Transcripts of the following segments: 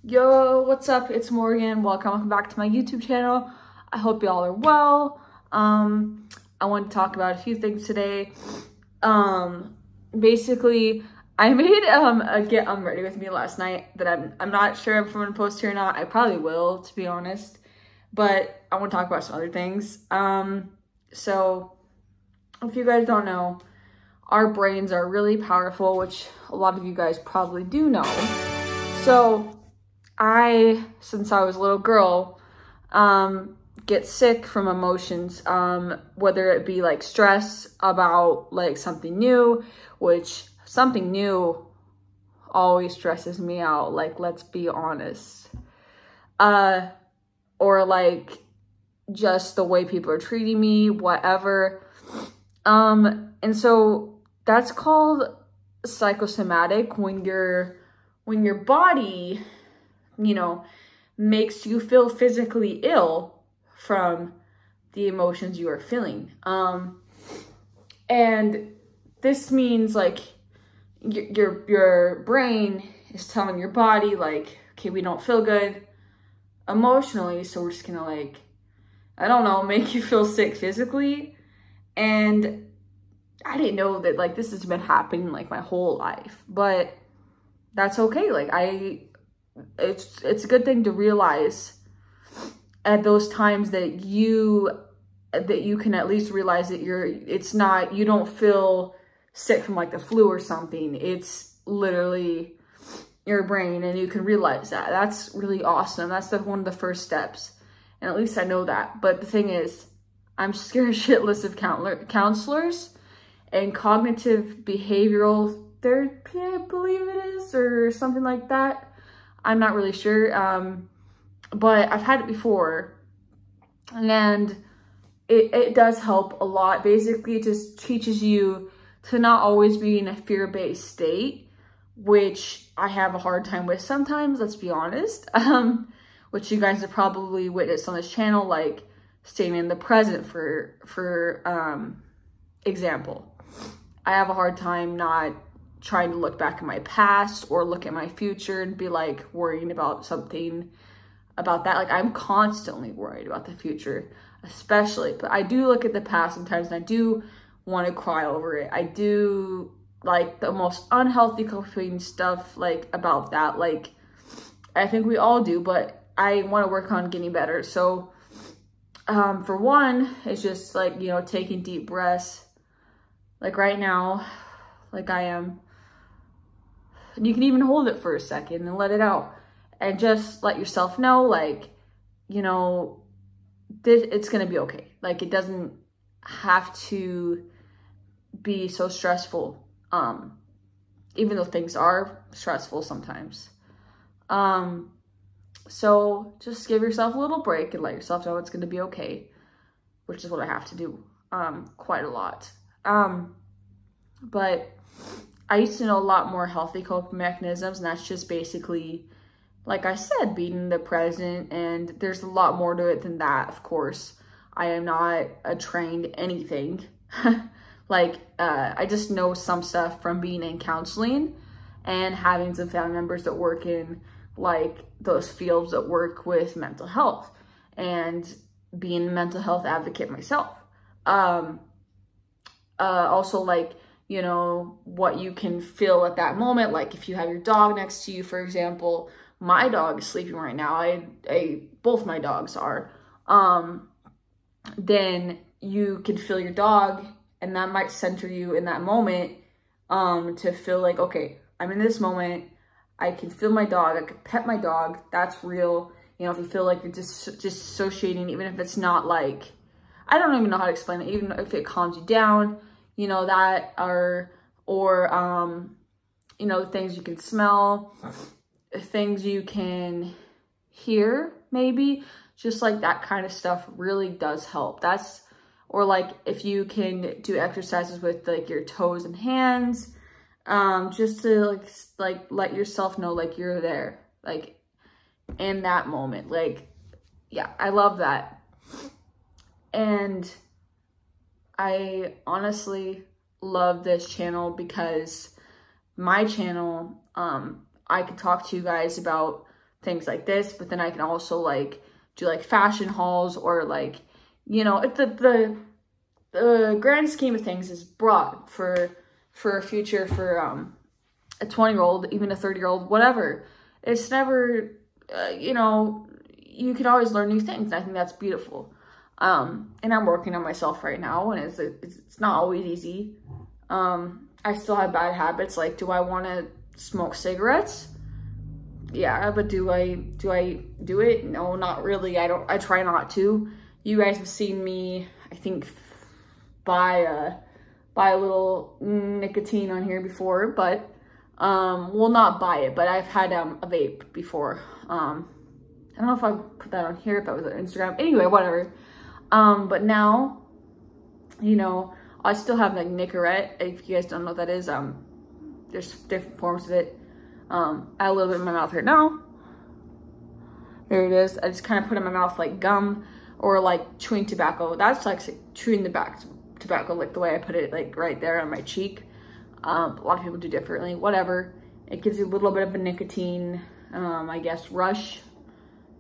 Yo, what's up? It's Morgan. Welcome back to my YouTube channel. I hope y'all are well. I want to talk about a few things today. Basically, I made a Get Ready With Me last night that I'm not sure if I'm gonna post here or not. I probably will, to be honest. But I want to talk about some other things. So if you guys don't know, our brains are really powerful, which a lot of you guys probably do know. So since I was a little girl, get sick from emotions, whether it be like stress about like something new, which something new always stresses me out, like, let's be honest, or like just the way people are treating me, whatever. And so that's called psychosomatic, when your body, you know, makes you feel physically ill from the emotions you are feeling. And this means like your brain is telling your body like, okay, we don't feel good emotionally, so we're just gonna, like, I don't know, make you feel sick physically. And I didn't know that, like, this has been happening like my whole life, but that's okay. Like, it's a good thing to realize at those times that you can at least realize that you don't feel sick from like the flu or something. It's literally your brain, and you can realize that. That's really awesome. That's one of the first steps. And at least I know that. But the thing is, I'm scared shitless of counselors and cognitive behavioral therapy, I believe it is, or something like that. I'm not really sure, but I've had it before, and it does help a lot. Basically, it just teaches you to not always be in a fear-based state, which I have a hard time with sometimes, let's be honest, which you guys have probably witnessed on this channel, like staying in the present, for example. I have a hard time not trying to look back at my past or look at my future and be like worrying about something about that. Like, I'm constantly worried about the future, especially, but I do look at the past sometimes and I do want to cry over it. I do, like, the most unhealthy coping stuff, like, about that. Like, I think we all do, but I want to work on getting better. So for one, it's just like, you know, taking deep breaths, like right now, like I am. And you can even hold it for a second and let it out, and just let yourself know, like, you know, it's gonna be okay. Like, it doesn't have to be so stressful, even though things are stressful sometimes. So just give yourself a little break and let yourself know it's gonna be okay, which is what I have to do quite a lot. But I used to know a lot more healthy coping mechanisms, and that's just basically, like I said, being in the present, and there's a lot more to it than that, of course. I am not a trained anything. Like, I just know some stuff from being in counseling and having some family members that work in, like, those fields that work with mental health, and being a mental health advocate myself. Also, like, you know, what you can feel at that moment. Like, if you have your dog next to you, for example, my dog is sleeping right now. Both my dogs are. Then you can feel your dog, and that might center you in that moment, to feel like, okay, I'm in this moment. I can feel my dog. I can pet my dog. That's real. You know, if you feel like you're just dissociating, even if it's not like, I don't even know how to explain it, even if it calms you down, you know, that, or you know, things you can smell, things you can hear, maybe, just like that kind of stuff really does help. Or like, if you can do exercises with like your toes and hands, just to like let yourself know, like, you're there, like, in that moment. Like, yeah, I love that. And I honestly love this channel because my channel, I can talk to you guys about things like this, but then I can also like do like fashion hauls, or like, you know, the grand scheme of things is broad for a future, for a 20-year-old, even a 30-year-old, whatever. It's never, you know, you can always learn new things. And I think that's beautiful. And I'm working on myself right now, and it's not always easy. I still have bad habits. Like, do I want to smoke cigarettes? Yeah, but do I do it? No, not really. I try not to. You guys have seen me, I think, buy a little nicotine on here before, but well, not buy it, but I've had a vape before. I don't know if I put that on here, if that was on Instagram. Anyway, whatever. But now, you know, I still have like Nicorette. If you guys don't know what that is, there's different forms of it. I have a little bit in my mouth right now. There it is. I just kind of put it in my mouth like gum, or like chewing tobacco. That's like chewing the tobacco, like the way I put it, like right there on my cheek. A lot of people do differently, whatever. It gives you a little bit of a nicotine, I guess, rush,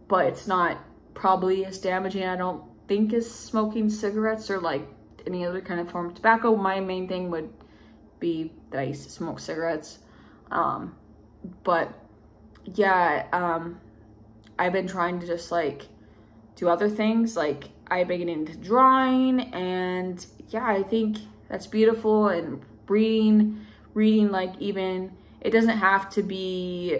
but it's not probably as damaging, I don't think, as smoking cigarettes or like any other kind of form of tobacco. My main thing would be that I used to smoke cigarettes. But yeah, I've been trying to just like do other things. Like, I've been getting into drawing, and yeah, I think that's beautiful. And reading, like, even, it doesn't have to be,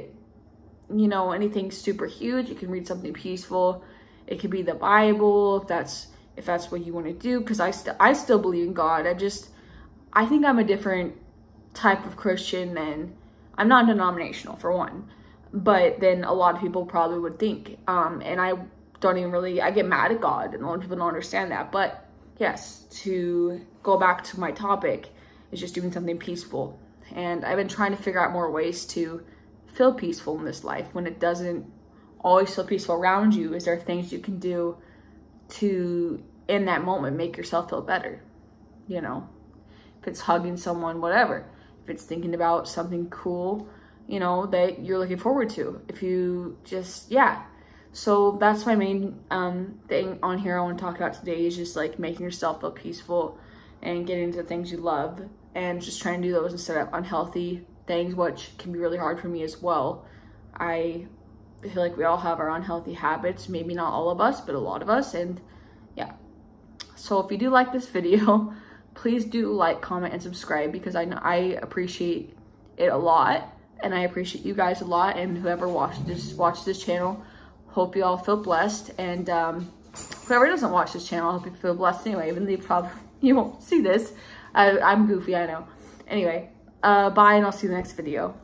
you know, anything super huge. You can read something peaceful. It could be the Bible, if that's what you want to do, because I still believe in God. I think I'm a different type of Christian than, I'm not denominational for one, but then a lot of people probably would think, and I don't even really, I get mad at God, and a lot of people don't understand that. But yes, to go back to my topic, is just doing something peaceful. And I've been trying to figure out more ways to feel peaceful in this life when it doesn't always feel peaceful around you. Is there things you can do to, in that moment, make yourself feel better? You know, if it's hugging someone, whatever. If it's thinking about something cool, you know, that you're looking forward to. If you just, yeah. So that's my main thing on here I want to talk about today, is just like making yourself feel peaceful and getting into things you love, and just trying to do those instead of unhealthy things, which can be really hard for me as well. I feel like we all have our unhealthy habits, maybe not all of us, but a lot of us. And yeah, so if you do like this video, please do like, comment, and subscribe, because I appreciate it a lot, and I appreciate you guys a lot, and whoever watched this channel. Hope you all feel blessed, and whoever doesn't watch this channel, I hope you feel blessed anyway, even though you won't see this. I'm goofy, I know. Anyway, bye, and I'll see you in the next video.